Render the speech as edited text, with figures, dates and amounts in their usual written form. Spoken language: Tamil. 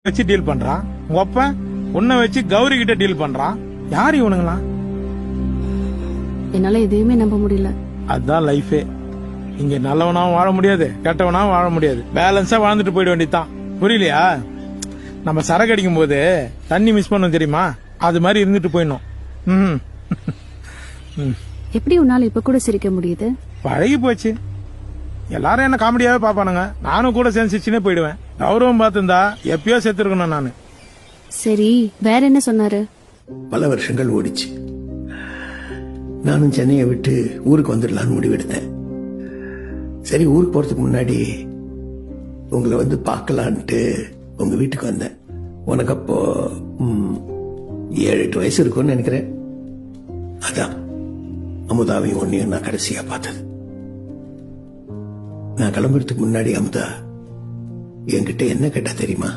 வச்சு டீல் பண்றான். உங்க அப்பா உன்னை வச்சு கௌரி கிட்ட டீல் பண்றான். யார் இவனுங்களா? என்னால எதையுமே நம்ப முடியல. அதான் லைஃபே. இங்க நல்லவனாவும் வாழ முடியாது, கெட்டவனாவும் வாழ முடியாது. பேலன்ஸா வாழ்ந்துட்டு போயிட வேண்டியதுதான். புரியலையா? நம்ம சரக்கு அடிக்கும் போது தண்ணி மிஸ் பண்ணோம் தெரியுமா? அது மாதிரி இருந்துட்டு போயிடணும். எப்படி உன்னால இப்ப கூட சிரிக்க முடியுது? பழகி போச்சு. எல்லாரும் என்ன காமெடியாவே பாப்பானுங்க. நானும் கூட சேர்ந்து சிரிச்சுனே போயிடுவேன். கௌரவம் பார்த்திருந்தா எப்பயோ செத்துருக்கணும் நானு. சரி, வேற என்ன சொன்னாரு? பல வருஷங்கள் ஓடிச்சு. நானும் சென்னையை விட்டு ஊருக்கு வந்துடலான்னு முடிவெடுத்தேன். சரி, ஊருக்கு போறதுக்கு முன்னாடி உங்களை வந்து பார்க்கலான்ட்டு உங்க வீட்டுக்கு வந்தேன். உனக்கு அப்போ 7-8 வயசு இருக்கும்னு நினைக்கிறேன். அதான் அமுதாவையும் ஒன்னையும் நான் கடைசியா பார்த்தது. நான் கிளம்புறதுக்கு முன்னாடி அமுதா என்கிட்ட என்ன கேட்டா தெரியுமா?